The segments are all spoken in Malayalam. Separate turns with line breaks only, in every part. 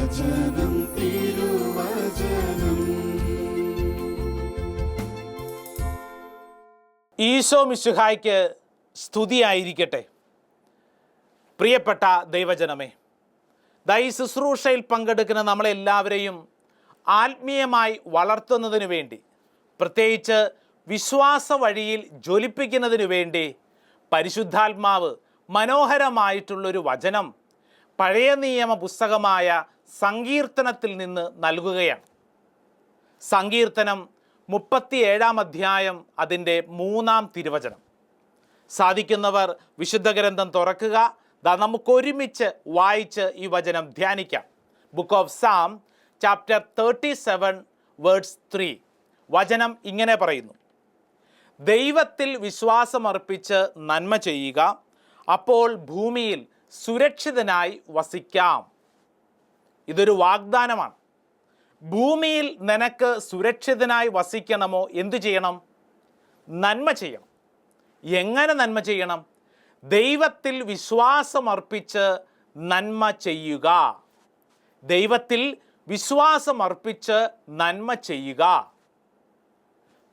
തിരുവചനം തിരുവചനം.
ഈശോ മിശിഹായ്ക്ക് സ്തുതിയായിരിക്കട്ടെ. പ്രിയപ്പെട്ട ദൈവജനമേ, ഈ ശുശ്രൂഷയിൽ പങ്കെടുക്കുന്ന നമ്മളെല്ലാവരെയും ആത്മീയമായി വളർത്തുന്നതിന് വേണ്ടി, പ്രത്യേകിച്ച് വിശ്വാസ വഴിയിൽ ജ്വലിപ്പിക്കുന്നതിന് വേണ്ടി പരിശുദ്ധാത്മാവ് മനോഹരമായിട്ടുള്ളൊരു വചനം പഴയ നിയമ പുസ്തകമായ സങ്കീർത്തനത്തിൽ നിന്ന് നൽകുകയാണ്. സങ്കീർത്തനം 37 അധ്യായം അതിൻ്റെ 3 തിരുവചനം. സാധിക്കുന്നവർ വിശുദ്ധ ഗ്രന്ഥം തുറക്കുക. നമുക്കൊരുമിച്ച് വായിച്ച് ഈ വചനം ധ്യാനിക്കാം. Book of psalm chapter 37 words 3. വചനം ഇങ്ങനെ പറയുന്നു: ദൈവത്തിൽ വിശ്വാസമർപ്പിച്ച് നന്മ ചെയ്യുക, അപ്പോൾ ഭൂമിയിൽ സുരക്ഷിതനായി വസിക്കാം. ഇതൊരു വാഗ്ദാനമാണ്. ഭൂമിയിൽ നിനക്ക് സുരക്ഷിതനായി വസിക്കണമോ? എന്തു ചെയ്യണം? നന്മ ചെയ്യണം. എങ്ങനെ നന്മ ചെയ്യണം? ദൈവത്തിൽ വിശ്വാസമർപ്പിച്ച് നന്മ ചെയ്യുക. ദൈവത്തിൽ വിശ്വാസമർപ്പിച്ച് നന്മ ചെയ്യുക.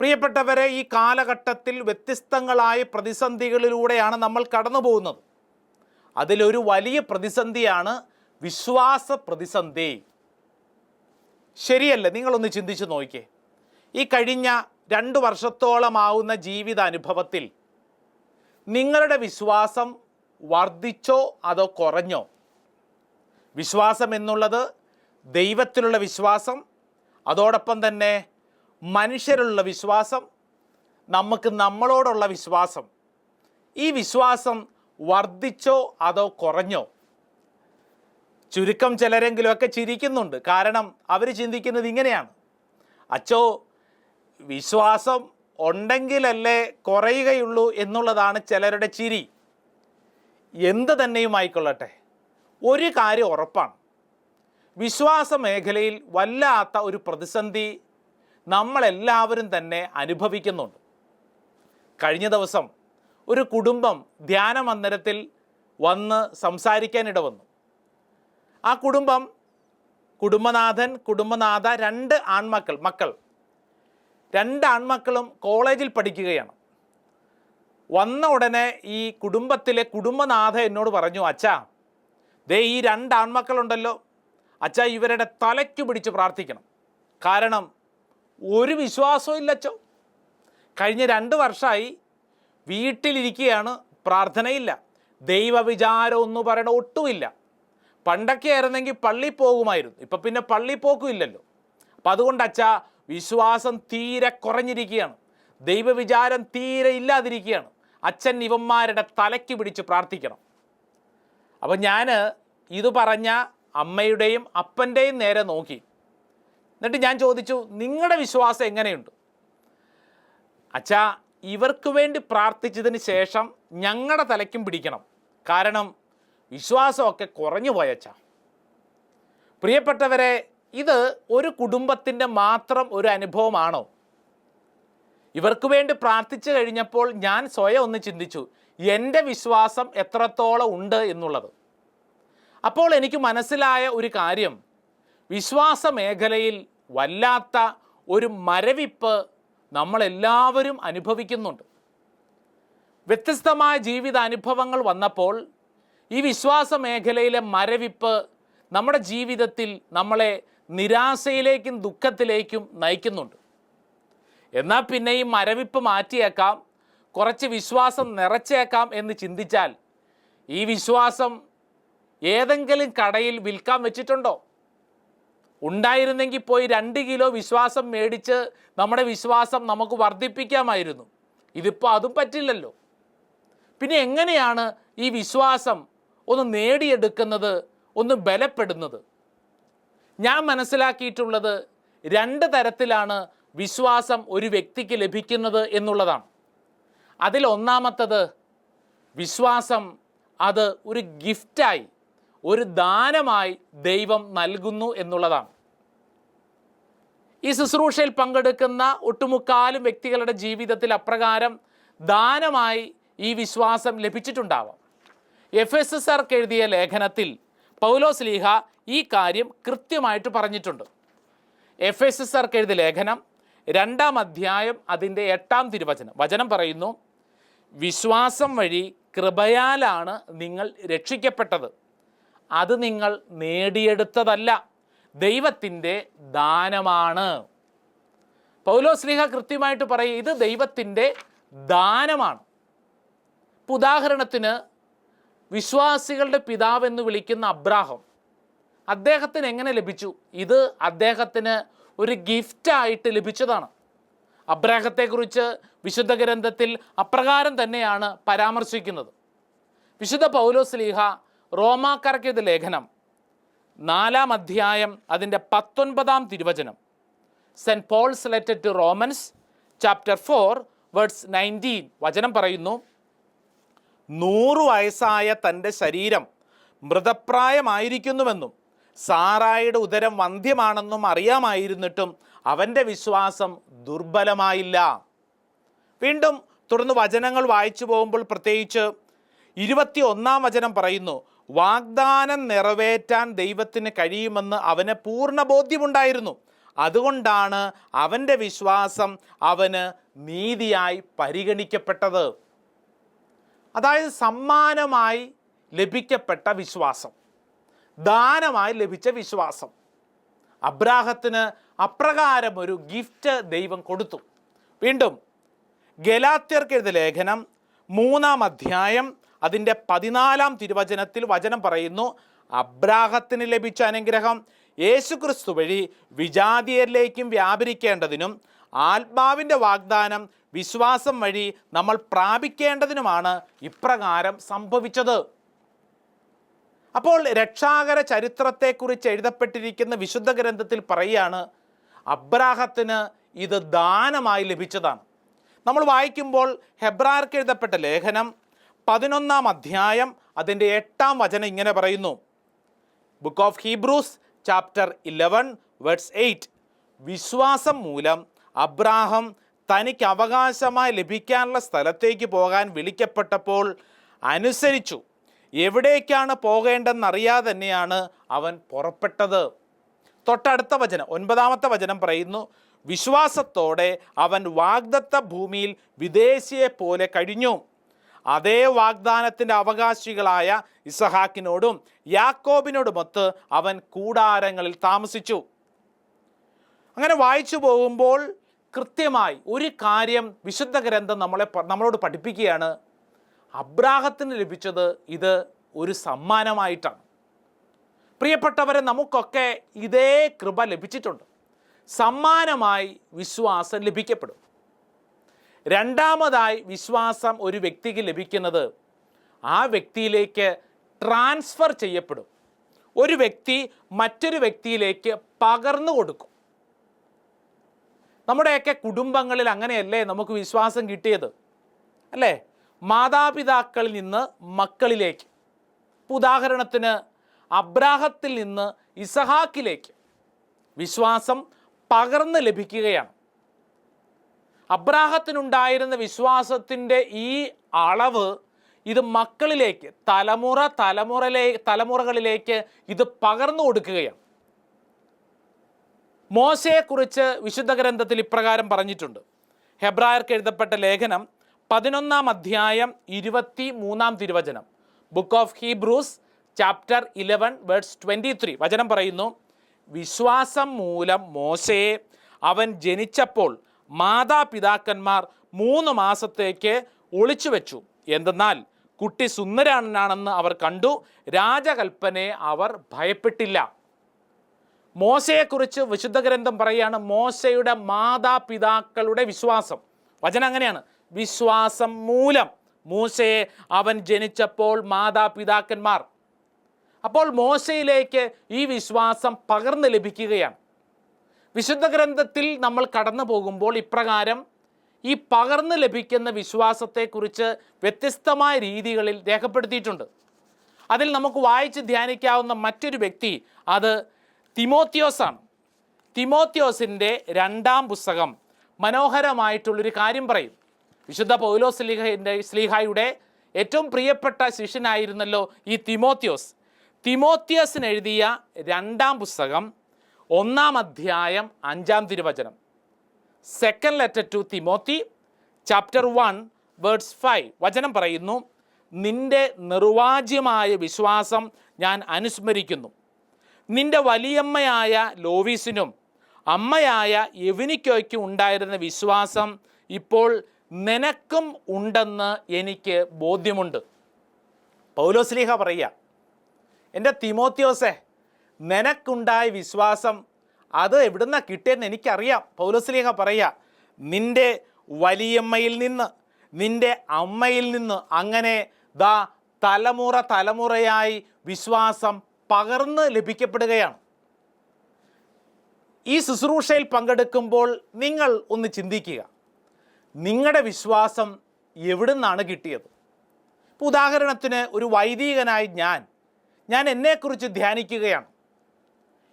പ്രിയപ്പെട്ടവരെ, ഈ കാലഘട്ടത്തിൽ വ്യത്യസ്തങ്ങളായ പ്രതിസന്ധികളിലൂടെയാണ് നമ്മൾ കടന്നു പോകുന്നത്. അതിലൊരു വലിയ പ്രതിസന്ധിയാണ് വിശ്വാസ പ്രതിസന്ധി. ശരിയല്ലേ? നിങ്ങളൊന്ന് ചിന്തിച്ച് നോക്കിക്കേ. ഈ കഴിഞ്ഞ 2 വർഷത്തോളമാവുന്ന ജീവിതാനുഭവത്തിൽ നിങ്ങളുടെ വിശ്വാസം വർദ്ധിച്ചോ അതോ കുറഞ്ഞോ? വിശ്വാസം എന്നുള്ളത് ദൈവത്തിലുള്ള വിശ്വാസം, അതോടൊപ്പം തന്നെ മനുഷ്യരുള്ള വിശ്വാസം, നമുക്ക് നമ്മളോടുള്ള വിശ്വാസം. ഈ വിശ്വാസം വർദ്ധിച്ചോ അതോ കുറഞ്ഞോ? ചുരുക്കം ചിലരെങ്കിലുമൊക്കെ ചിരിക്കുന്നുണ്ട്. കാരണം അവർ ചിന്തിക്കുന്നത് ഇങ്ങനെയാണ്: അച്ചോ, വിശ്വാസം ഉണ്ടെങ്കിലല്ലേ കുറയുകയുള്ളൂ എന്നുള്ളതാണ് ചിലരുടെ ചിരി. എന്ത് തന്നെയും ആയിക്കൊള്ളട്ടെ, ഒരു കാര്യം ഉറപ്പാണ്: വിശ്വാസ മേഖലയിൽ വല്ലാത്ത ഒരു പ്രതിസന്ധി നമ്മളെല്ലാവരും തന്നെ അനുഭവിക്കുന്നുണ്ട്. കഴിഞ്ഞ ദിവസം ഒരു കുടുംബം ധ്യാന മന്ദിരത്തിൽ വന്ന് സംസാരിക്കാനിട വന്നു. ആ കുടുംബനാഥൻ, കുടുംബനാഥ, 2 മക്കൾ. 2 ആൺമക്കളും കോളേജിൽ പഠിക്കുകയാണ്. വന്ന ഉടനെ ഈ കുടുംബത്തിലെ കുടുംബനാഥ എന്നോട് പറഞ്ഞു: അച്ഛാ, ദേ ഈ 2 ആൺമക്കളുണ്ടല്ലോ, അച്ഛാ, ഇവരുടെ തലയ്ക്ക് പിടിച്ച് പ്രാർത്ഥിക്കണം. കാരണം ഒരു വിശ്വാസവും ഇല്ലച്ചോ. കഴിഞ്ഞ 2 വർഷമായി വീട്ടിലിരിക്കുകയാണ്, പ്രാർത്ഥനയില്ല, ദൈവവിചാരം എന്ന് പറയണ ഒട്ടുമില്ല. പണ്ടൊക്കെ ആയിരുന്നെങ്കിൽ പള്ളി പോകുമായിരുന്നു, ഇപ്പം പിന്നെ പള്ളി പോക്കും ഇല്ലല്ലോ. അപ്പം അതുകൊണ്ട് അച്ഛാ, വിശ്വാസം തീരെ കുറഞ്ഞിരിക്കുകയാണ്, ദൈവവിചാരം തീരെ ഇല്ലാതിരിക്കുകയാണ്. അച്ഛൻ ഇവന്മാരുടെ തലയ്ക്ക് പിടിച്ച് പ്രാർത്ഥിക്കണം. അപ്പം ഞാൻ ഇത് പറഞ്ഞ അമ്മയുടെയും അപ്പൻ്റെയും നേരെ നോക്കി. എന്നിട്ട് ഞാൻ ചോദിച്ചു: നിങ്ങളുടെ വിശ്വാസം എങ്ങനെയുണ്ട്? അച്ഛാ, ഇവർക്ക് വേണ്ടി പ്രാർത്ഥിച്ചതിന് ശേഷം ഞങ്ങളുടെ തലയ്ക്കും പിടിക്കണം, കാരണം വിശ്വാസമൊക്കെ കുറഞ്ഞു പോയച്ചാ. പ്രിയപ്പെട്ടവരെ, ഇത് ഒരു കുടുംബത്തിൻ്റെ മാത്രം ഒരു അനുഭവമാണോ? ഇവർക്ക് വേണ്ടി പ്രാർത്ഥിച്ചു കഴിഞ്ഞപ്പോൾ ഞാൻ സ്വയം ഒന്ന് ചിന്തിച്ചു, എൻ്റെ വിശ്വാസം എത്രത്തോളം ഉണ്ട് എന്നുള്ളത്. അപ്പോൾ എനിക്ക് മനസ്സിലായ ഒരു കാര്യം, വിശ്വാസ മേഖലയിൽ വല്ലാത്ത ഒരു മരവിപ്പ് നമ്മളെല്ലാവരും അനുഭവിക്കുന്നുണ്ട്. വ്യത്യസ്തമായ ജീവിതാനുഭവങ്ങൾ വന്നപ്പോൾ ഈ വിശ്വാസ മേഖലയിലെ മരവിപ്പ് നമ്മുടെ ജീവിതത്തിൽ നമ്മളെ നിരാശയിലേക്കും ദുഃഖത്തിലേക്കും നയിക്കുന്നുണ്ട്. എന്നാൽ പിന്നെ ഈ മരവിപ്പ് മാറ്റിയേക്കാം, കുറച്ച് വിശ്വാസം നിറച്ചേക്കാം എന്ന് ചിന്തിച്ചാൽ, ഈ വിശ്വാസം ഏതെങ്കിലും കടയിൽ വിൽക്കാൻ വെച്ചിട്ടുണ്ടോ? ഉണ്ടായിരുന്നെങ്കിൽ പോയി 2 കിലോ വിശ്വാസം മേടിച്ച് നമ്മുടെ വിശ്വാസം നമുക്ക് വർദ്ധിപ്പിക്കാമായിരുന്നു. ഇതിപ്പോൾ അതും പറ്റില്ലല്ലോ. പിന്നെ എങ്ങനെയാണ് ഈ വിശ്വാസം ഒന്ന് നേടിയെടുക്കുന്നത്, ഒന്ന് ബലപ്പെടുന്നത്? ഞാൻ മനസ്സിലാക്കിയിട്ടുള്ളത് 2 തരത്തിലാണ് വിശ്വാസം ഒരു വ്യക്തിക്ക് ലഭിക്കുന്നത് എന്നുള്ളതാണ്. അതിൽ ഒന്നാമത്തത്, വിശ്വാസം അത് ഒരു ഗിഫ്റ്റായി, ഒരു ദാനമായി ദൈവം നൽകുന്നു എന്നുള്ളതാണ്. ഈ ശുശ്രൂഷയിൽ പങ്കെടുക്കുന്ന ഒട്ടുമുക്കാലും വ്യക്തികളുടെ ജീവിതത്തിൽ അപ്രകാരം ദാനമായി ഈ വിശ്വാസം ലഭിച്ചിട്ടുണ്ടാവാം. എഫെസർക്ക് എഴുതിയ ലേഖനത്തിൽ പൗലോസ് ലീഹ ഈ കാര്യം കൃത്യമായിട്ട് പറഞ്ഞിട്ടുണ്ട്. എഫെസസ്യർക്ക് എഴുതിയ ലേഖനം 2-ാം അധ്യായം അതിൻ്റെ 8-ാം തിരുവചനം വചനം പറയുന്നു, വിശ്വാസം വഴി കൃപയാലാണ് നിങ്ങൾ രക്ഷിക്കപ്പെട്ടത്, അത് നിങ്ങൾ നേടിയെടുത്തതല്ല, ദൈവത്തിൻ്റെ ദാനമാണ്. പൗലോസ് ലീഹ കൃത്യമായിട്ട് പറയും, ഇത് ദൈവത്തിൻ്റെ ദാനമാണ്. ഉദാഹരണത്തിന് വിശ്വാസികളുടെ പിതാവെന്ന് വിളിക്കുന്ന അബ്രാഹാം, അദ്ദേഹത്തിന് എങ്ങനെ ലഭിച്ചു? ഇത് അദ്ദേഹത്തിന് ഒരു ഗിഫ്റ്റായിട്ട് ലഭിച്ചതാണ്. അബ്രാഹത്തെക്കുറിച്ച് വിശുദ്ധ ഗ്രന്ഥത്തിൽ അപ്രകാരം തന്നെയാണ് പരാമർശിക്കുന്നത്. വിശുദ്ധ പൗലോസ് ലീഹ റോമാക്കാർക്ക് എഴുതിയ ലേഖനം 4-ാം അധ്യായം അതിൻ്റെ 19-ാം തിരുവചനം, saint Paul's letter to Romans chapter 4 verse 19 വചനം പറയുന്നു, 100 വയസ്സായ തൻ്റെ ശരീരം മൃതപ്രായമായിരിക്കുന്നുവെന്നും സാറായുടെ ഉദരം വന്ധ്യമാണെന്നും അറിയാമായിരുന്നിട്ടും അവൻ്റെ വിശ്വാസം ദുർബലമായില്ല. വീണ്ടും തുടർന്ന് വചനങ്ങൾ വായിച്ചു പോകുമ്പോൾ പ്രത്യേകിച്ച് 21-ാം വചനം പറയുന്നു, വാഗ്ദാനം നിറവേറ്റാൻ ദൈവത്തിന് കഴിയുമെന്ന് അവന് പൂർണ്ണ ബോധ്യമുണ്ടായിരുന്നു, അതുകൊണ്ടാണ് അവൻ്റെ വിശ്വാസം അവന് നീതിയായി പരിഗണിക്കപ്പെട്ടത്. അതായത് സമ്മാനമായി ലഭിക്കപ്പെട്ട വിശ്വാസം, ദാനമായി ലഭിച്ച വിശ്വാസം. അബ്രാഹത്തിന് അപ്രകാരം ഒരു ഗിഫ്റ്റ് ദൈവം കൊടുത്തു. വീണ്ടും ഗലാത്യർക്ക് എഴുതിയ ലേഖനം 3-ാം അധ്യായം അതിൻ്റെ 14-ാം തിരുവചനത്തിൽ വചനം പറയുന്നു, അബ്രാഹത്തിന് ലഭിച്ച അനുഗ്രഹം യേശുക്രിസ്തു വഴി വിജാതിയരിലേക്കും വ്യാപരിക്കേണ്ടതിനും ആത്മാവിൻ്റെ വാഗ്ദാനം വിശ്വാസം വഴി നമ്മൾ പ്രാപിക്കേണ്ടതിനുമാണ് ഇപ്രകാരം സംഭവിച്ചത്. അപ്പോൾ രക്ഷാകര ചരിത്രത്തെക്കുറിച്ച് എഴുതപ്പെട്ടിരിക്കുന്ന വിശുദ്ധ ഗ്രന്ഥത്തിൽ പറയുകയാണ്, അബ്രാഹത്തിന് ഇത് ദാനമായി ലഭിച്ചതാണ്. നമ്മൾ വായിക്കുമ്പോൾ ഹെബ്രായർക്ക് എഴുതപ്പെട്ട ലേഖനം 11-ാം അധ്യായം അതിൻ്റെ 8-ാം വചനം ഇങ്ങനെ പറയുന്നു, book of Hebrews chapter 11 verse 8, വിശ്വാസം മൂലം അബ്രാഹം തനിക്ക് അവകാശമായി ലഭിക്കാനുള്ള സ്ഥലത്തേക്ക് പോകാൻ വിളിക്കപ്പെട്ടപ്പോൾ അനുസരിച്ചു, എവിടേക്കാണ് പോകേണ്ടതെന്നറിയാതെ തന്നെയാണ് അവൻ പുറപ്പെട്ടത്. തൊട്ടടുത്ത വചനം 9-ാമത്തെ വചനം പറയുന്നു, വിശ്വാസത്തോടെ അവൻ വാഗ്ദത്ത ഭൂമിയിൽ വിദേശിയെ പോലെ കഴിഞ്ഞു, അതേ വാഗ്ദാനത്തിൻ്റെ അവകാശികളായ ഇസഹാക്കിനോടും യാക്കോബിനോടുമൊത്ത് അവൻ കൂടാരങ്ങളിൽ താമസിച്ചു. അങ്ങനെ വായിച്ചു പോകുമ്പോൾ കൃത്യമായി ഒരു കാര്യം വിശുദ്ധ ഗ്രന്ഥം നമ്മളോട് പഠിപ്പിക്കുകയാണ്, അബ്രാഹത്തിന് ലഭിച്ചത് ഇത് ഒരു സമ്മാനമായിട്ടാണ്. പ്രിയപ്പെട്ടവരെ, നമുക്കൊക്കെ ഇതേ കൃപ ലഭിച്ചിട്ടുണ്ട്. സമ്മാനമായി വിശ്വാസം ലഭിക്കപ്പെടും. രണ്ടാമതായി വിശ്വാസം ഒരു വ്യക്തിക്ക് ലഭിക്കുന്നത് ആ വ്യക്തിയിലേക്ക് ട്രാൻസ്ഫർ ചെയ്യപ്പെടും. ഒരു വ്യക്തി മറ്റൊരു വ്യക്തിയിലേക്ക് പകർന്നു കൊടുക്കും. നമ്മുടെയൊക്കെ കുടുംബങ്ങളിൽ അങ്ങനെയല്ലേ നമുക്ക് വിശ്വാസം കിട്ടിയത്, അല്ലേ? മാതാപിതാക്കളിൽ നിന്ന് മക്കളിലേക്ക്. ഉദാഹരണത്തിന് അബ്രാഹത്തിൽ നിന്ന് ഇസഹാക്കിലേക്ക് വിശ്വാസം പകർന്ന് ലഭിക്കുകയാണ്. അബ്രാഹത്തിനുണ്ടായിരുന്ന വിശ്വാസത്തിൻ്റെ ഈ അളവ് ഇത് മക്കളിലേക്ക് തലമുറകളിലേക്ക് ഇത് പകർന്നു കൊടുക്കുകയാണ്. മോശയെക്കുറിച്ച് വിശുദ്ധ ഗ്രന്ഥത്തിൽ ഇപ്രകാരം പറഞ്ഞിട്ടുണ്ട്. ഹെബ്രായർക്ക് എഴുതപ്പെട്ട ലേഖനം 11-ാം അധ്യായം 23-ാം തിരുവചനം, book of Hebrews chapter 11 verse 23 വചനം പറയുന്നു, വിശ്വാസം മൂലം മോശയെ അവൻ ജനിച്ചപ്പോൾ മാതാപിതാക്കന്മാർ 3 മാസത്തേക്ക് ഒളിച്ചു വെച്ചു, എന്തെന്നാൽ കുട്ടി സുന്ദരനാണെന്ന് അവർ കണ്ടു, രാജകൽപ്പനയെ അവർ ഭയപ്പെട്ടില്ല. മോശയെക്കുറിച്ച് വിശുദ്ധ ഗ്രന്ഥം പറയുകയാണ്, മോശയുടെ മാതാപിതാക്കളുടെ വിശ്വാസം. വചനം അങ്ങനെയാണ്, വിശ്വാസം മൂലം മോശയെ അവൻ ജനിച്ചപ്പോൾ മാതാപിതാക്കന്മാർ. അപ്പോൾ മോശയിലേക്ക് ഈ വിശ്വാസം പകർന്നു ലഭിക്കുകയാണ്. വിശുദ്ധ ഗ്രന്ഥത്തിൽ നമ്മൾ കടന്നു പോകുമ്പോൾ ഇപ്രകാരം ഈ പകർന്നു ലഭിക്കുന്ന വിശ്വാസത്തെക്കുറിച്ച് വ്യത്യസ്തമായ രീതികളിൽ രേഖപ്പെടുത്തിയിട്ടുണ്ട്. അതിൽ നമുക്ക് വായിച്ച് ധ്യാനിക്കാവുന്ന മറ്റൊരു വ്യക്തി അത് തിമോത്തിയോസാണ്. തിമോത്തിയോസിൻ്റെ 2-ാം പുസ്തകം മനോഹരമായിട്ടുള്ളൊരു കാര്യം പറയും. വിശുദ്ധ പൗലോസ് ശ്ലീഹായുടെ ഏറ്റവും പ്രിയപ്പെട്ട ശിഷ്യനായിരുന്നല്ലോ ഈ തിമോത്തിയോസ്. തിമോത്തിയസിന് എഴുതിയ 2-ാം പുസ്തകം 1-ാം അധ്യായം 5-ാം തിരുവചനം. Second letter to Timothy chapter 1 verse 5 വചനം പറയുന്നു, നിന്റെ നിർവാജ്യമായ വിശ്വാസം ഞാൻ അനുസ്മരിക്കുന്നു. നിന്റെ വലിയമ്മയായ ലോവീസിനും അമ്മയായ എവനിക്കോയ്ക്കും ഉണ്ടായിരുന്ന വിശ്വാസം ഇപ്പോൾ നിനക്കും ഉണ്ടെന്ന് എനിക്ക് ബോധ്യമുണ്ട്. പൗലോസ്ലീഹ പറയുക, എൻ്റെ തിമോത്തിയോസേ, നിനക്കുണ്ടായ വിശ്വാസം അത് എവിടുന്നാണ് കിട്ടിയെന്ന് എനിക്കറിയാം. പൗലോസ്ലീഹ പറയുക, നിൻ്റെ വലിയമ്മയിൽ നിന്ന്, നിൻ്റെ അമ്മയിൽ നിന്ന്, അങ്ങനെ ദാ തലമുറയായി വിശ്വാസം പകർന്ന് ലഭിക്കപ്പെടുകയാണ്. ഈ ശുശ്രൂഷയിൽ പങ്കെടുക്കുമ്പോൾ നിങ്ങൾ ഒന്ന് ചിന്തിക്കുക, നിങ്ങളുടെ വിശ്വാസം എവിടുന്നാണ് കിട്ടിയത്? ഇപ്പോൾ ഉദാഹരണത്തിന് ഒരു വൈദികനായി ഞാൻ എന്നെക്കുറിച്ച് ധ്യാനിക്കുകയാണ്.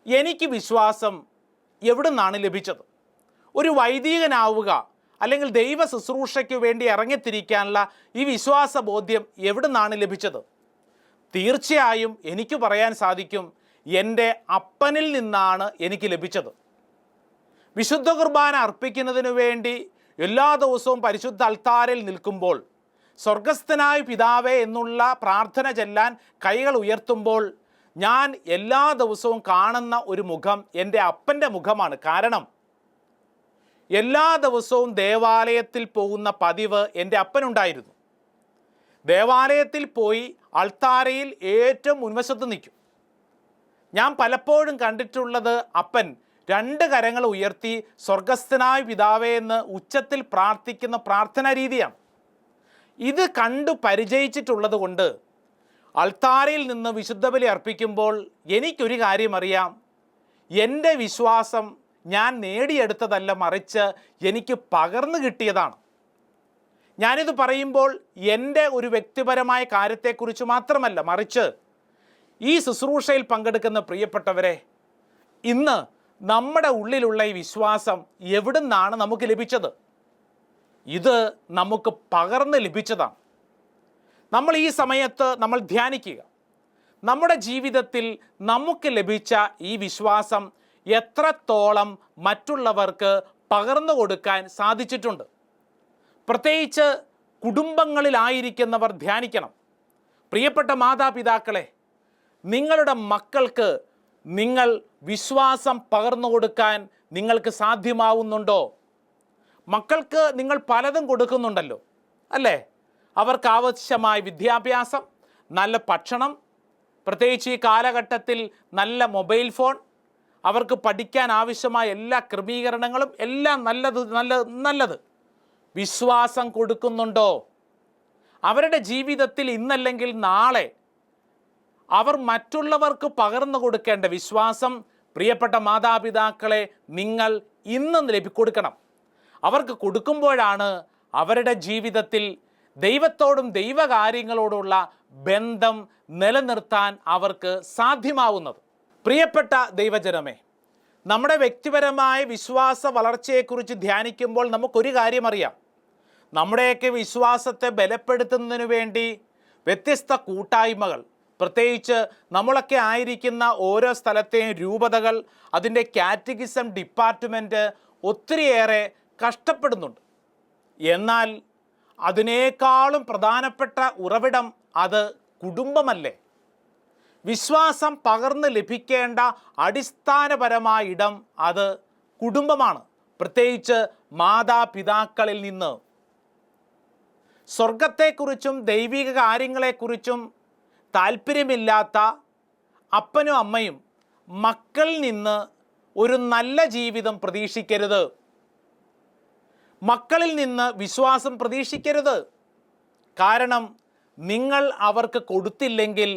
എനിക്ക് വിശ്വാസം എവിടുന്നാണ് ലഭിച്ചത്? ഒരു വൈദികനാവുക അല്ലെങ്കിൽ ദൈവ ശുശ്രൂഷയ്ക്ക് വേണ്ടി ഇറങ്ങിത്തിരിക്കാനുള്ള ഈ വിശ്വാസ ബോധ്യം എവിടുന്നാണ് ലഭിച്ചത്? തീർച്ചയായും എനിക്ക് പറയാൻ സാധിക്കും, എൻ്റെ അപ്പനിൽ നിന്നാണ് എനിക്ക് ലഭിച്ചത്. വിശുദ്ധ കുർബാന അർപ്പിക്കുന്നതിന് വേണ്ടി എല്ലാ ദിവസവും പരിശുദ്ധ അൾത്താരിൽ നിൽക്കുമ്പോൾ സ്വർഗസ്ഥനായ പിതാവേ എന്നുള്ള പ്രാർത്ഥന ചെല്ലാൻ കൈകൾ ഉയർത്തുമ്പോൾ ഞാൻ എല്ലാ ദിവസവും കാണുന്ന ഒരു മുഖം എൻ്റെ അപ്പൻ്റെ മുഖമാണ്. കാരണം എല്ലാ ദിവസവും ദേവാലയത്തിൽ പോകുന്ന പതിവ് എൻ്റെ അപ്പനുണ്ടായിരുന്നു. ദേവാലയത്തിൽ പോയി അൾത്താരയിൽ ഏറ്റവും മുൻവശത്ത് നിൽക്കും. ഞാൻ പലപ്പോഴും കണ്ടിട്ടുള്ളത് അപ്പൻ 2 കരങ്ങൾ ഉയർത്തി സ്വർഗസ്ഥനായ പിതാവേ എന്ന് ഉച്ചത്തിൽ പ്രാർത്ഥിക്കുന്ന പ്രാർത്ഥനാ രീതിയാണ്. ഇത് കണ്ടു പരിചയിച്ചിട്ടുള്ളത് കൊണ്ട് അൾത്താരയിൽ നിന്ന് വിശുദ്ധ ബലി അർപ്പിക്കുമ്പോൾ എനിക്കൊരു കാര്യം അറിയാം, എൻ്റെ വിശ്വാസം ഞാൻ നേടിയെടുത്തതല്ല, മറിച്ച് എനിക്ക് പകർന്നു കിട്ടിയതാണ്. ഞാനിത് പറയുമ്പോൾ എൻ്റെ ഒരു വ്യക്തിപരമായ കാര്യത്തെക്കുറിച്ച് മാത്രമല്ല, മറിച്ച് ഈ ശുശ്രൂഷയിൽ പങ്കെടുക്കുന്ന പ്രിയപ്പെട്ടവരെ, ഇന്ന് നമ്മുടെ ഉള്ളിലുള്ള ഈ വിശ്വാസം എവിടുന്നാണ് നമുക്ക് ലഭിച്ചത്? ഇത് നമുക്ക് പകർന്ന് ലഭിച്ചതാണ്. നമ്മൾ ഈ സമയത്ത് നമ്മൾ ധ്യാനിക്കുക, നമ്മുടെ ജീവിതത്തിൽ നമുക്ക് ലഭിച്ച ഈ വിശ്വാസം എത്രത്തോളം മറ്റുള്ളവർക്ക് പകർന്നു കൊടുക്കാൻ സാധിച്ചിട്ടുണ്ട്. പ്രത്യേകിച്ച് കുടുംബങ്ങളിലായിരിക്കുന്നവർ ധ്യാനിക്കണം. പ്രിയപ്പെട്ട മാതാപിതാക്കളെ, നിങ്ങളുടെ മക്കൾക്ക് നിങ്ങൾ വിശ്വാസം പകർന്നു കൊടുക്കാൻ നിങ്ങൾക്ക് സാധ്യമാവുന്നുണ്ടോ? മക്കൾക്ക് നിങ്ങൾ പലതും കൊടുക്കുന്നുണ്ടല്ലോ, അല്ലേ? അവർക്ക് ആവശ്യമായ വിദ്യാഭ്യാസം, നല്ല ഭക്ഷണം, പ്രത്യേകിച്ച് ഈ കാലഘട്ടത്തിൽ നല്ല മൊബൈൽ ഫോൺ, അവർക്ക് പഠിക്കാൻ ആവശ്യമായ എല്ലാ ക്രമീകരണങ്ങളും എല്ലാം നല്ലത്. വിശ്വാസം കൊടുക്കുന്നുണ്ടോ? അവരുടെ ജീവിതത്തിൽ ഇന്നല്ലെങ്കിൽ നാളെ അവർ മറ്റുള്ളവർക്ക് പകർന്നു കൊടുക്കേണ്ട വിശ്വാസം പ്രിയപ്പെട്ട മാതാപിതാക്കളെ നിങ്ങൾ ഇന്ന് കൊടുക്കണം. അവർക്ക് കൊടുക്കുമ്പോഴാണ് അവരുടെ ജീവിതത്തിൽ ദൈവത്തോടും ദൈവകാര്യങ്ങളോടുള്ള ബന്ധം നിലനിർത്താൻ അവർക്ക് സാധ്യമാവുന്നത്. പ്രിയപ്പെട്ട ദൈവജനമേ, നമ്മുടെ വ്യക്തിപരമായ വിശ്വാസ വളർച്ചയെക്കുറിച്ച് ധ്യാനിക്കുമ്പോൾ നമുക്കൊരു കാര്യം അറിയാം. നമ്മുടെയൊക്കെ വിശ്വാസത്തെ ബലപ്പെടുത്തുന്നതിന് വേണ്ടി വ്യത്യസ്ത കൂട്ടായ്മകൾ, പ്രത്യേകിച്ച് നമ്മളൊക്കെ ആയിരിക്കുന്ന ഓരോ സ്ഥലത്തെയും രൂപതകൾ, അതിൻ്റെ കാറ്റഗിസം ഡിപ്പാർട്ട്മെൻറ്റ് ഒത്തിരിയേറെ കഷ്ടപ്പെടുന്നുണ്ട്. എന്നാൽ അതിനേക്കാളും പ്രധാനപ്പെട്ട ഉറവിടം അത് കുടുംബമല്ലേ? വിശ്വാസം പകർന്ന് ലഭിക്കേണ്ട അടിസ്ഥാനപരമായ ഇടം അത് കുടുംബമാണ്, പ്രത്യേകിച്ച് മാതാപിതാക്കളിൽ നിന്ന്. സ്വർഗത്തെക്കുറിച്ചും ദൈവിക കാര്യങ്ങളെക്കുറിച്ചും താല്പര്യമില്ലാത്ത അപ്പനും അമ്മയും മക്കളിൽ നിന്ന് ഒരു നല്ല ജീവിതം പ്രതീക്ഷിക്കരുത്. മക്കളിൽ നിന്ന് വിശ്വാസം പ്രതീക്ഷിക്കരുത്. കാരണം നിങ്ങൾ അവർക്ക് കൊടുത്തില്ലെങ്കിൽ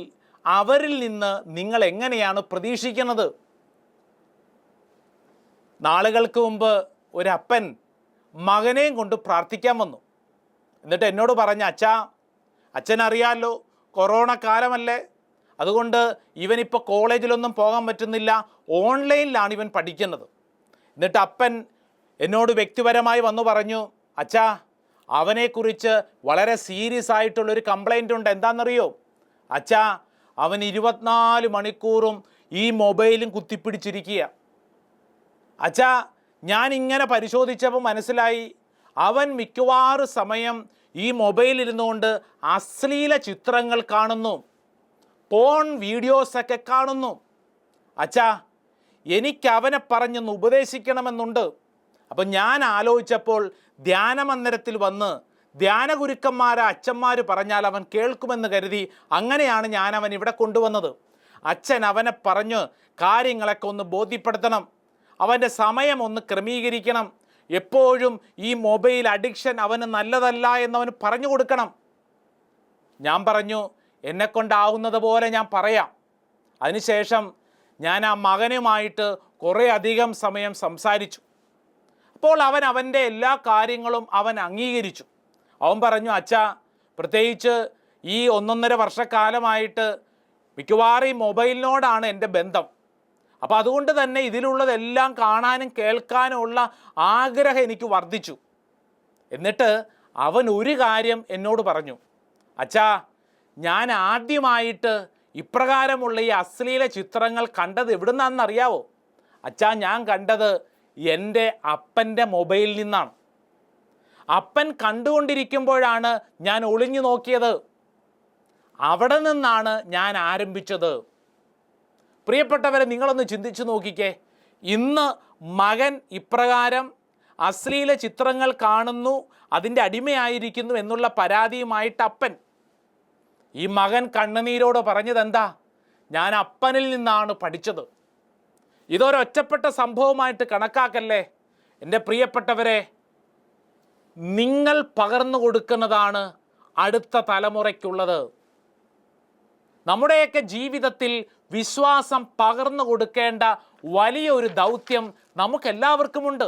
അവരിൽ നിന്ന് നിങ്ങൾ എങ്ങനെയാണ് പ്രതീക്ഷിക്കുന്നത്? നാളുകൾക്ക് മുമ്പ് ഒരപ്പൻ മകനെയും കൊണ്ട് പ്രാർത്ഥിക്കാൻ വന്നു. എന്നിട്ട് എന്നോട് പറഞ്ഞ, അച്ഛനറിയാമല്ലോ, കൊറോണ കാലമല്ലേ, അതുകൊണ്ട് ഇവനിപ്പോൾ കോളേജിലൊന്നും പോകാൻ പറ്റുന്നില്ല, ഓൺലൈനിലാണ് ഇവൻ പഠിക്കുന്നത്. എന്നിട്ട് അപ്പൻ എന്നോട് വ്യക്തിപരമായി വന്നു പറഞ്ഞു, അവനെക്കുറിച്ച് വളരെ സീരിയസ് ആയിട്ടുള്ളൊരു കംപ്ലൈൻ്റ് ഉണ്ട്. എന്താണെന്നറിയോ? അവൻ 24 മണിക്കൂറും ഈ മൊബൈലും കുത്തിപ്പിടിച്ചിരിക്കുക. അച്ഛാ, ഞാൻ ഇങ്ങനെ പരിശോധിച്ചപ്പോൾ മനസ്സിലായി, അവൻ മിക്കവാറും സമയം ഈ മൊബൈലിരുന്നുകൊണ്ട് അശ്ലീല ചിത്രങ്ങൾ കാണുന്നു, പോൺ വീഡിയോസൊക്കെ കാണുന്നു. അച്ഛാ, എനിക്ക് അവനെ പറഞ്ഞൊന്ന് ഉപദേശിക്കണമെന്നുണ്ട്. അപ്പം ഞാൻ ആലോചിച്ചപ്പോൾ ധ്യാനമന്ദിരത്തിൽ വന്ന് ധ്യാനഗുരുക്കന്മാരെ അച്ഛന്മാർ പറഞ്ഞാൽ അവൻ കേൾക്കുമെന്ന് കരുതി അങ്ങനെയാണ് ഞാൻ അവൻ ഇവിടെ കൊണ്ടുവന്നത്. അച്ഛൻ അവനെ പറഞ്ഞ് കാര്യങ്ങളൊക്കെ ഒന്ന് ബോധ്യപ്പെടുത്തണം, അവൻ്റെ സമയം ഒന്ന് ക്രമീകരിക്കണം, എപ്പോഴും ഈ മൊബൈൽ അഡിക്ഷൻ അവന് നല്ലതല്ല എന്നവന് പറഞ്ഞു കൊടുക്കണം. ഞാൻ പറഞ്ഞു, എന്നെക്കൊണ്ടാവുന്നത് പോലെ ഞാൻ പറയാം. അതിനുശേഷം ഞാൻ ആ മകനുമായിട്ട് കുറേ അധികം സമയം സംസാരിച്ചു. അപ്പോൾ അവൻ അവൻ്റെ എല്ലാ കാര്യങ്ങളും അവൻ അംഗീകരിച്ചു. അവൻ പറഞ്ഞു, അച്ഛാ, പ്രത്യേകിച്ച് ഈ 1.5 വർഷക്കാലമായിട്ട് മിക്കവാറും ഈ മൊബൈലിനോടാണ് എൻ്റെ ബന്ധം. അപ്പോൾ അതുകൊണ്ട് തന്നെ ഇതിലുള്ളതെല്ലാം കാണാനും കേൾക്കാനും ഉള്ള ആഗ്രഹം എനിക്ക് വർദ്ധിച്ചു. എന്നിട്ട് അവൻ ഒരു കാര്യം എന്നോട് പറഞ്ഞു, അച്ഛാ, ഞാൻ ആദ്യമായിട്ട് ഇപ്രകാരമുള്ള ഈ അശ്ലീല ചിത്രങ്ങൾ കണ്ടത് എവിടുന്നാണെന്നറിയാവോ? അച്ഛാ, ഞാൻ കണ്ടത് എൻ്റെ അപ്പൻ്റെ മൊബൈലിൽ നിന്നാണ്. അപ്പൻ കണ്ടുകൊണ്ടിരിക്കുമ്പോഴാണ് ഞാൻ ഒളിഞ്ഞു നോക്കിയത്. അവിടെ നിന്നാണ് ഞാൻ ആരംഭിച്ചത്. പ്രിയപ്പെട്ടവരെ, നിങ്ങളൊന്ന് ചിന്തിച്ചു നോക്കിക്കേ. ഇന്ന് മകൻ ഇപ്രകാരം അശ്ലീല ചിത്രങ്ങൾ കാണുന്നു, അതിൻ്റെ അടിമയായിരിക്കുന്നു എന്നുള്ള പരാതിയുമായിട്ട് അപ്പൻ. ഈ മകൻ കണ്ണുനീരോട് പറഞ്ഞതെന്താ? ഞാൻ അപ്പനിൽ നിന്നാണ് പഠിച്ചത്. ഇതൊരൊറ്റപ്പെട്ട സംഭവമായിട്ട് കണക്കാക്കല്ലേ. എൻ്റെ പ്രിയപ്പെട്ടവരെ, നിങ്ങൾ പകർന്നു കൊടുക്കുന്നതാണ് അടുത്ത തലമുറയ്ക്കുള്ളത്. നമ്മുടെയൊക്കെ ജീവിതത്തിൽ വിശ്വാസം പകർന്നു കൊടുക്കേണ്ട വലിയൊരു ദൗത്യം നമുക്കെല്ലാവർക്കുമുണ്ട്.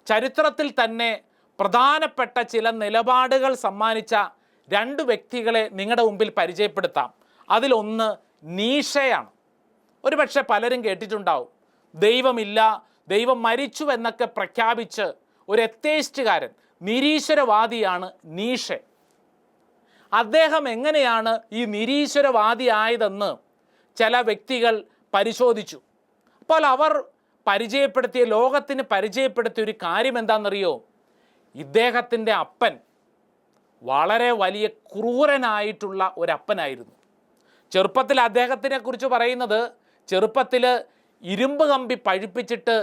ചരിത്രത്തിൽ തന്നെ പ്രധാനപ്പെട്ട ചില നിലപാടുകൾ സമ്മാനിച്ച 2 വ്യക്തികളെ നിങ്ങളുടെ മുമ്പിൽ പരിചയപ്പെടുത്താം. അതിലൊന്ന് നീഷയാണ്. ഒരുപക്ഷെ പലരും കേട്ടിട്ടുണ്ടാവും. ദൈവമില്ല, ദൈവം മരിച്ചു എന്നൊക്കെ പ്രഖ്യാപിച്ച് ഒരു എത്തേയിസ്റ്റുകാരൻ, നിരീശ്വരവാദിയാണ് നീഷെ. അദ്ദേഹം എങ്ങനെയാണ് ഈ നിരീശ്വരവാദിയായതെന്ന് ചില വ്യക്തികൾ പരിശോധിച്ചു. അപ്പോൾ അവർ ലോകത്തിന് പരിചയപ്പെടുത്തിയ ഒരു കാര്യം എന്താണെന്നറിയോ? ഇദ്ദേഹത്തിൻ്റെ അപ്പൻ വളരെ വലിയ ക്രൂരനായിട്ടുള്ള ഒരപ്പനായിരുന്നു. ചെറുപ്പത്തിൽ അദ്ദേഹത്തിനെ കുറിച്ച് പറയുന്നത്, ചെറുപ്പത്തിൽ ഇരുമ്പ് കമ്പി പഴിപ്പിച്ചിട്ട്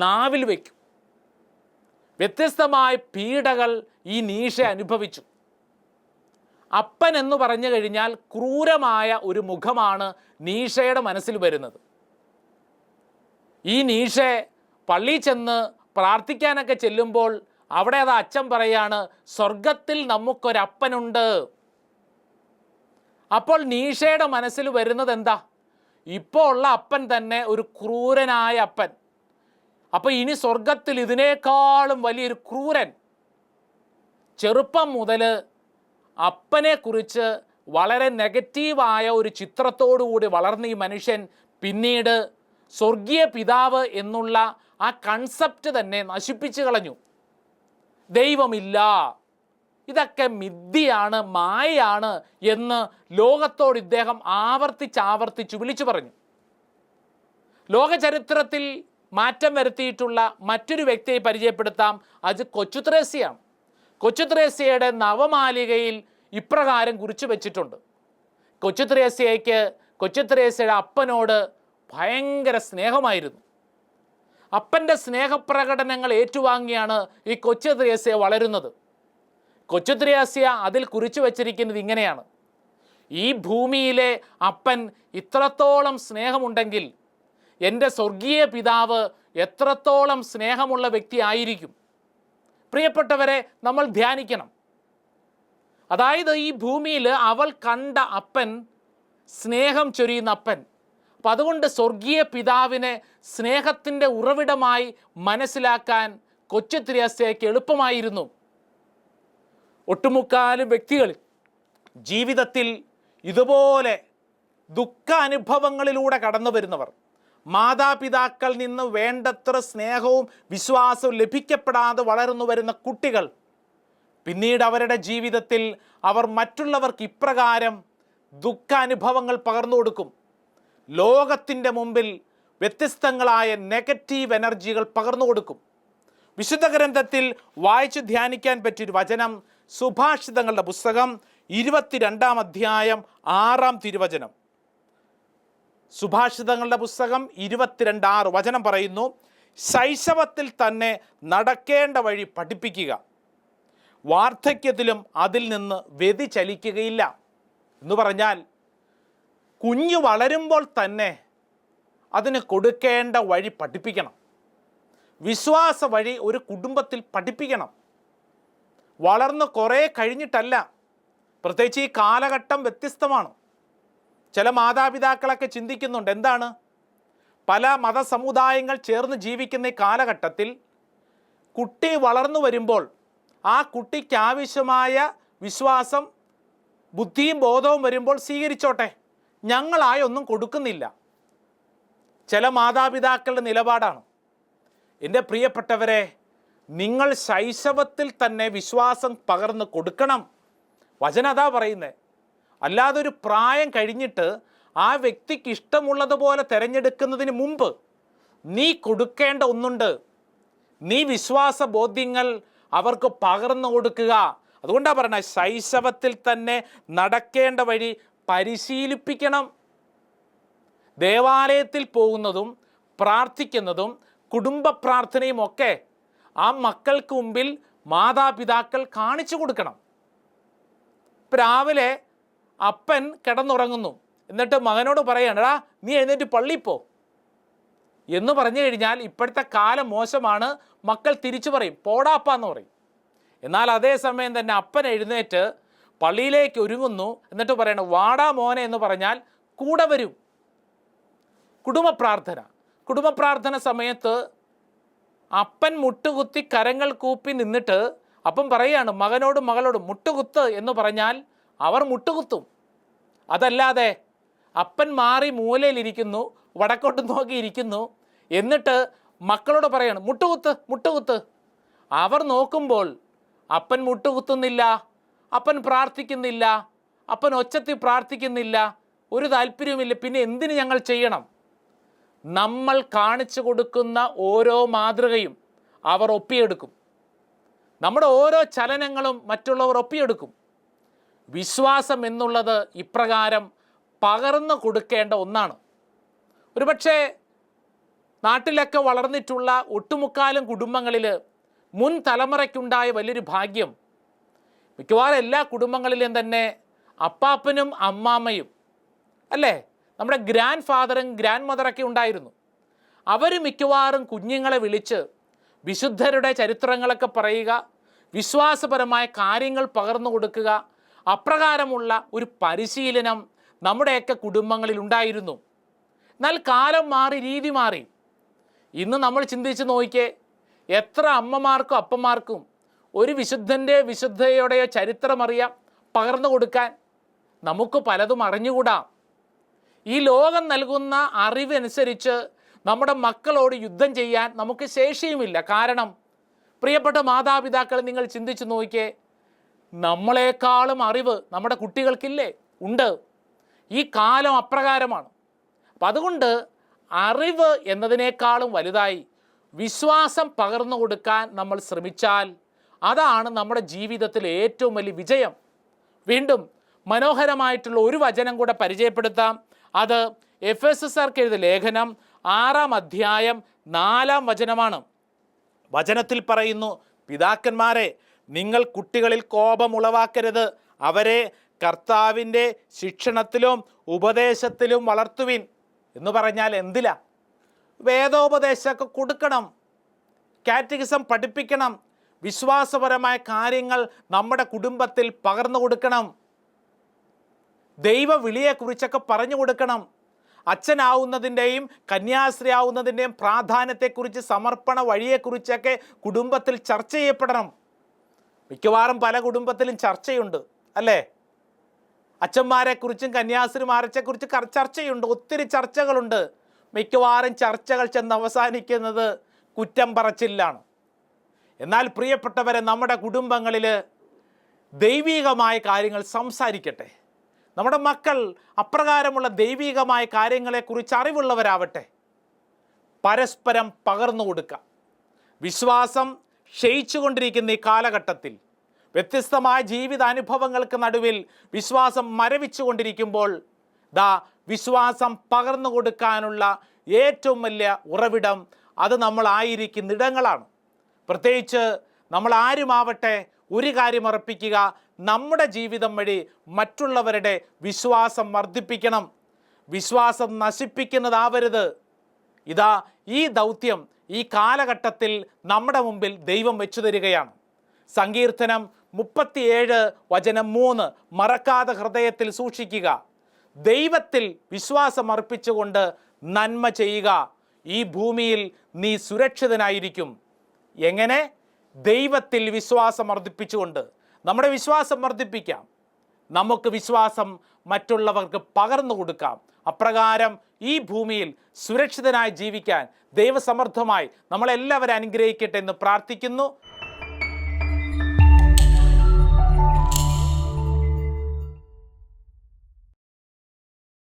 നാവിൽ വയ്ക്കും. വ്യത്യസ്തമായ പീഡകൾ ഈ നീഷ അനുഭവിച്ചു. അപ്പൻ എന്ന് പറഞ്ഞു കഴിഞ്ഞാൽ ക്രൂരമായ ഒരു മുഖമാണ് നീഷയുടെ മനസ്സിൽ വരുന്നത്. ഈ നീഷ പള്ളിയിൽ ചെന്ന് പ്രാർത്ഥിക്കാനൊക്കെ ചെല്ലുമ്പോൾ അവിടെ അത് അച്ഛൻ പറയാണ്, സ്വർഗത്തിൽ നമുക്കൊരപ്പനുണ്ട്. അപ്പോൾ നീഷയുടെ മനസ്സിൽ വരുന്നത് എന്താ? ഇപ്പോൾ ഉള്ള അപ്പൻ തന്നെ ഒരു ക്രൂരനായ അപ്പൻ. അപ്പോൾ ഇനി സ്വർഗത്തിൽ ഇതിനേക്കാളും വലിയൊരു ക്രൂരൻ. ചെറുപ്പം മുതൽ അപ്പനെക്കുറിച്ച് വളരെ നെഗറ്റീവായ ഒരു ചിത്രത്തോടുകൂടി വളർന്ന ഈ മനുഷ്യൻ പിന്നീട് സ്വർഗീയ പിതാവ് എന്നുള്ള ആ കൺസെപ്റ്റ് തന്നെ നശിപ്പിച്ചു കളഞ്ഞു. ദൈവമില്ല, ഇതൊക്കെ മിഥ്യയാണ്, മായയാണ് എന്ന് ലോകത്തോട് ഇദ്ദേഹം ആവർത്തിച്ച് വിളിച്ചു പറഞ്ഞു. ലോക ചരിത്രത്തിൽ മാറ്റം വരുത്തിയിട്ടുള്ള മറ്റൊരു വ്യക്തിയെ പരിചയപ്പെടുത്താം. അത് കൊച്ചു ത്രേസ്യയാണ്. കൊച്ചു ത്രേസ്യയുടെ നവമാലികയിൽ ഇപ്രകാരം കുറിച്ചു വച്ചിട്ടുണ്ട്. കൊച്ചു ത്രേസ്യയുടെ അപ്പനോട് ഭയങ്കര സ്നേഹമായിരുന്നു. അപ്പൻ്റെ സ്നേഹപ്രകടനങ്ങൾ ഏറ്റുവാങ്ങിയാണ് ഈ കൊച്ചു ത്രേസ്യ വളരുന്നത്. കൊച്ചു ത്രേസ്യ അതിൽ കുറിച്ചു വച്ചിരിക്കുന്നത് ഇങ്ങനെയാണ്: ഈ ഭൂമിയിലെ അപ്പൻ ഇത്രത്തോളം സ്നേഹമുണ്ടെങ്കിൽ എൻ്റെ സ്വർഗീയ പിതാവ് എത്രത്തോളം സ്നേഹമുള്ള വ്യക്തി ആയിരിക്കും. പ്രിയപ്പെട്ടവരെ, നമ്മൾ ധ്യാനിക്കണം. അതായത് ഈ ഭൂമിയിൽ അവൾ കണ്ട അപ്പൻ സ്നേഹം ചൊരിയുന്ന അപ്പൻ. അപ്പം അതുകൊണ്ട് സ്വർഗീയ പിതാവിനെ സ്നേഹത്തിൻ്റെ ഉറവിടമായി മനസ്സിലാക്കാൻ കൊച്ചു ത്രേസ്യയ്ക്ക് എളുപ്പമായിരുന്നു. ഒട്ടുമുക്കാലും വ്യക്തികളിൽ ജീവിതത്തിൽ ഇതുപോലെ ദുഃഖ അനുഭവങ്ങളിലൂടെ കടന്നു വരുന്നവർ, മാതാപിതാക്കൾ നിന്ന് വേണ്ടത്ര സ്നേഹവും വിശ്വാസവും ലഭിക്കപ്പെടാതെ വളർന്നു വരുന്ന കുട്ടികൾ, പിന്നീട് അവരുടെ ജീവിതത്തിൽ അവർ മറ്റുള്ളവർക്ക് ഇപ്രകാരം ദുഃഖാനുഭവങ്ങൾ പകർന്നു കൊടുക്കും. ലോകത്തിൻ്റെ മുമ്പിൽ വ്യത്യസ്തങ്ങളായ നെഗറ്റീവ് എനർജികൾ പകർന്നു കൊടുക്കും. വിശുദ്ധ ഗ്രന്ഥത്തിൽ വായിച്ചു ധ്യാനിക്കാൻ പറ്റിയൊരു വചനം സുഭാഷിതങ്ങളുടെ പുസ്തകം 22-ാം അധ്യായം 6-ാം തിരുവചനം. സുഭാഷിതങ്ങളുടെ പുസ്തകം 22:6 വചനം പറയുന്നു, ശൈശവത്തിൽ തന്നെ നടക്കേണ്ട വഴി പഠിപ്പിക്കുക, വാർദ്ധക്യത്തിലും അതിൽ നിന്ന് വ്യതിചലിക്കുകയില്ല. എന്ന് പറഞ്ഞാൽ കുഞ്ഞു വളരുമ്പോൾ തന്നെ അതിന് കൊടുക്കേണ്ട വഴി പഠിപ്പിക്കണം. വിശ്വാസ വഴി ഒരു കുടുംബത്തിൽ പഠിപ്പിക്കണം. വളർന്ന് കുറേ കഴിഞ്ഞിട്ടല്ല. പ്രത്യേകിച്ച് ഈ കാലഘട്ടം വ്യത്യസ്തമാണ്. ചില മാതാപിതാക്കളൊക്കെ ചിന്തിക്കുന്നുണ്ട്, എന്താണ്, പല മതസമുദായങ്ങൾ ചേർന്ന് ജീവിക്കുന്ന ഈ കാലഘട്ടത്തിൽ കുട്ടി വളർന്നു വരുമ്പോൾ ആ കുട്ടിക്ക് ആവശ്യമായ വിശ്വാസം, ബുദ്ധിയും ബോധവും വരുമ്പോൾ സ്വീകരിച്ചോട്ടെ, ഞങ്ങളായി ഒന്നും കൊടുക്കുന്നില്ല. ചില മാതാപിതാക്കളുടെ നിലപാടാണ്. എൻ്റെ പ്രിയപ്പെട്ടവരെ, നിങ്ങൾ ശൈശവത്തിൽ തന്നെ വിശ്വാസം പകർന്ന് കൊടുക്കണം. വചനം അതാ പറയുന്നത്. അല്ലാതെ ഒരു പ്രായം കഴിഞ്ഞിട്ട് ആ വ്യക്തിക്ക് ഇഷ്ടമുള്ളതുപോലെ തിരഞ്ഞെടുക്കുന്നതിന് മുമ്പ് നീ കൊടുക്കേണ്ട ഒന്നുണ്ട്. നീ വിശ്വാസ ബോധ്യങ്ങൾ അവർക്ക് പകർന്നു കൊടുക്കുക. അതുകൊണ്ടാണ് പറയുന്നത്, ശൈശവത്തിൽ തന്നെ നടക്കേണ്ട വഴി പരിശീലിപ്പിക്കണം. ദേവാലയത്തിൽ പോകുന്നതും പ്രാർത്ഥിക്കുന്നതും കുടുംബ പ്രാർത്ഥനയും ഒക്കെ ആ മക്കൾക്ക് മുമ്പിൽ മാതാപിതാക്കൾ കാണിച്ചു കൊടുക്കണം. രാവിലെ അപ്പൻ കിടന്നുറങ്ങുന്നു, എന്നിട്ട് മകനോട് പറയാണ്, എടാ നീ എഴുന്നേറ്റ് പള്ളിയിൽ പോ എന്ന് പറഞ്ഞു കഴിഞ്ഞാൽ ഇപ്പോഴത്തെ കാലം മോശമാണ്. മക്കൾ തിരിച്ചു പറയും, പോടാപ്പ എന്ന് പറയും. എന്നാൽ അതേസമയം തന്നെ അപ്പൻ എഴുന്നേറ്റ് പള്ളിയിലേക്ക് ഒരുങ്ങുന്നു, എന്നിട്ട് പറയണം വാടാ മോനെ എന്ന് പറഞ്ഞാൽ കൂടെ വരും. കുടുംബ പ്രാർത്ഥന സമയത്ത് അപ്പൻ മുട്ടുകുത്തി കരങ്ങൾ കൂപ്പി നിന്നിട്ട് അപ്പം പറയാണ് മകനോടും മകളോടും മുട്ടുകുത്ത് എന്ന് പറഞ്ഞാൽ അവർ മുട്ടുകുത്തും. അതല്ലാതെ അപ്പൻ മാറി മൂലയിലിരിക്കുന്നു, വടക്കോട്ട് നോക്കിയിരിക്കുന്നു, എന്നിട്ട് മക്കളോട് പറയാണ് മുട്ടുകുത്ത്. അവർ നോക്കുമ്പോൾ അപ്പൻ മുട്ടുകുത്തുന്നില്ല, അപ്പൻ പ്രാർത്ഥിക്കുന്നില്ല, അപ്പൻ ഒച്ചത്തിൽ പ്രാർത്ഥിക്കുന്നില്ല, ഒരു താല്പര്യവുമില്ല. പിന്നെ എന്തിന് ഞങ്ങൾ ചെയ്യണം? നമ്മൾ കാണിച്ചു കൊടുക്കുന്ന ഓരോ മാതൃകയും അവർ ഒപ്പിയെടുക്കും. നമ്മുടെ ഓരോ ചലനങ്ങളും മറ്റുള്ളവർ ഒപ്പിയെടുക്കും. വിശ്വാസം എന്നുള്ളത് ഇപ്രകാരം പകർന്നു കൊടുക്കേണ്ട ഒന്നാണ്. ഒരുപക്ഷെ നാട്ടിലൊക്കെ വളർന്നിട്ടുള്ള ഒട്ടുമുക്കാലും കുടുംബങ്ങളിൽ മുൻ തലമുറയ്ക്കുണ്ടായ വലിയൊരു ഭാഗ്യം, മിക്കവാറും എല്ലാ കുടുംബങ്ങളിലും തന്നെ അപ്പാപ്പനും അമ്മാമ്മയും അല്ലേ, നമ്മുടെ ഗ്രാൻഡ് ഫാദറും ഗ്രാൻഡ് മദറൊക്കെ ഉണ്ടായിരുന്നു. അവർ മിക്കവാറും കുഞ്ഞുങ്ങളെ വിളിച്ച് വിശുദ്ധരുടെ ചരിത്രങ്ങളൊക്കെ പറയുക, വിശ്വാസപരമായ കാര്യങ്ങൾ പകർന്നു കൊടുക്കുക, അപ്രകാരമുള്ള ഒരു പരിശീലനം നമ്മുടെയൊക്കെ കുടുംബങ്ങളിൽ ഉണ്ടായിരുന്നു. എന്നാൽ കാലം മാറി, രീതി മാറി. ഇന്ന് നമ്മൾ ചിന്തിച്ച് നോക്കിയേ, എത്ര അമ്മമാർക്കും അപ്പന്മാർക്കും ഒരു വിശുദ്ധൻ്റെ വിശുദ്ധയുടെയോ ചരിത്രമറിയാം പകർന്നു കൊടുക്കാൻ? നമുക്ക് പലതും അറിഞ്ഞുകൂടാ. ഈ ലോകം നൽകുന്ന അറിവനുസരിച്ച് നമ്മുടെ മക്കളോട് യുദ്ധം ചെയ്യാൻ നമുക്ക് ശേഷിയുമില്ല. കാരണം പ്രിയപ്പെട്ട മാതാപിതാക്കൾ, നിങ്ങൾ ചിന്തിച്ച് നോക്കിയേ, നമ്മളെക്കാളും അറിവ് നമ്മുടെ കുട്ടികൾക്കില്ലേ? ഉണ്ട്. ഈ കാലം അപ്രകാരമാണ്. അപ്പം അതുകൊണ്ട് അറിവ് എന്നതിനേക്കാളും വലുതായി വിശ്വാസം പകർന്നു കൊടുക്കാൻ നമ്മൾ ശ്രമിച്ചാൽ അതാണ് നമ്മുടെ ജീവിതത്തിലെ ഏറ്റവും വലിയ വിജയം. വീണ്ടും മനോഹരമായിട്ടുള്ള ഒരു വചനം കൂടെ പരിചയപ്പെടുത്താം. അത് എഫെസസ്യർക്ക് എഴുതിയ ലേഖനം 6-ാം അധ്യായം 4-ാം വചനമാണ്. വചനത്തിൽ പറയുന്നു, പിതാക്കന്മാരെ, നിങ്ങൾ കുട്ടികളിൽ കോപം ഉളവാക്കരുത്, അവരെ കർത്താവിൻ്റെ ശിക്ഷണത്തിലും ഉപദേശത്തിലും വളർത്തുവിൻ. എന്ന് പറഞ്ഞാൽ എന്തിലാ? വേദോപദേശമൊക്കെ കൊടുക്കണം, കാറ്റഗിസം പഠിപ്പിക്കണം, വിശ്വാസപരമായ കാര്യങ്ങൾ നമ്മുടെ കുടുംബത്തിൽ പകർന്നു കൊടുക്കണം, ദൈവ വിളിയെക്കുറിച്ചൊക്കെ പറഞ്ഞു കൊടുക്കണം. അച്ഛനാവുന്നതിൻ്റെയും കന്യാസ്ത്രീ ആവുന്നതിൻ്റെയും പ്രാധാന്യത്തെക്കുറിച്ച്, സമർപ്പണ വഴിയെക്കുറിച്ചൊക്കെ കുടുംബത്തിൽ ചർച്ച ചെയ്യപ്പെടണം. മിക്കവാറും പല കുടുംബത്തിലും ചർച്ചയുണ്ട് അല്ലേ? അച്ഛന്മാരെക്കുറിച്ചും കന്യാസ്ത്രീമാരെക്കുറിച്ചും ചർച്ചയുണ്ട്, ഒത്തിരി ചർച്ചകളുണ്ട്. മിക്കവാറും ചർച്ചകൾ ചെന്ന് അവസാനിക്കുന്നത് കുറ്റം പറച്ചിലാണ്. എന്നാൽ പ്രിയപ്പെട്ടവരെ, നമ്മുടെ കുടുംബങ്ങളിൽ ദൈവികമായ കാര്യങ്ങൾ സംസാരിക്കട്ടെ, നമ്മുടെ മക്കൾ അപ്രകാരമുള്ള ദൈവികമായ കാര്യങ്ങളെക്കുറിച്ച് അറിവുള്ളവരാവട്ടെ. പരസ്പരം പകർന്നു കൊടുക്കുക. വിശ്വാസം ക്ഷയിച്ചുകൊണ്ടിരിക്കുന്ന ഈ കാലഘട്ടത്തിൽ വ്യത്യസ്തമായ ജീവിതാനുഭവങ്ങൾക്ക് നടുവിൽ വിശ്വാസം മരവിച്ചുകൊണ്ടിരിക്കുമ്പോൾ വിശ്വാസം പകർന്നു കൊടുക്കാനുള്ള ഏറ്റവും വലിയ ഉറവിടം അത് നമ്മളായിരിക്കുന്ന ഇടങ്ങളാണ്. പ്രത്യേകിച്ച് നമ്മൾ ആരുമാവട്ടെ ഒരു കാര്യം ഉറപ്പിക്കുക, നമ്മുടെ ജീവിതം വഴി മറ്റുള്ളവരുടെ വിശ്വാസം വർദ്ധിപ്പിക്കണം. വിശ്വാസം നശിപ്പിക്കുന്നതാവരുത്. ഈ ദൗത്യം ഈ കാലഘട്ടത്തിൽ നമ്മുടെ മുമ്പിൽ ദൈവം വെച്ചു തരികയാണ്. സങ്കീർത്തനം 37:3 മറക്കാതെ ഹൃദയത്തിൽ സൂക്ഷിക്കുക. ദൈവത്തിൽ വിശ്വാസം അർപ്പിച്ചുകൊണ്ട് നന്മ ചെയ്യുക. ഈ ഭൂമിയിൽ നീ സുരക്ഷിതനായിരിക്കും. എങ്ങനെ? ദൈവത്തിൽ വിശ്വാസം വർദ്ധിപ്പിച്ചുകൊണ്ട്. നമ്മുടെ വിശ്വാസം വർദ്ധിപ്പിക്കാം. നമുക്ക് വിശ്വാസം മറ്റുള്ളവർക്ക് പകർന്നു കൊടുക്കാം. അപ്രകാരം ഈ ഭൂമിയിൽ സുരക്ഷിതനായി ജീവിക്കാൻ ദൈവസമർത്ഥമായി നമ്മളെല്ലാവരും അനുഗ്രഹിക്കട്ടെ എന്ന് പ്രാർത്ഥിക്കുന്നു.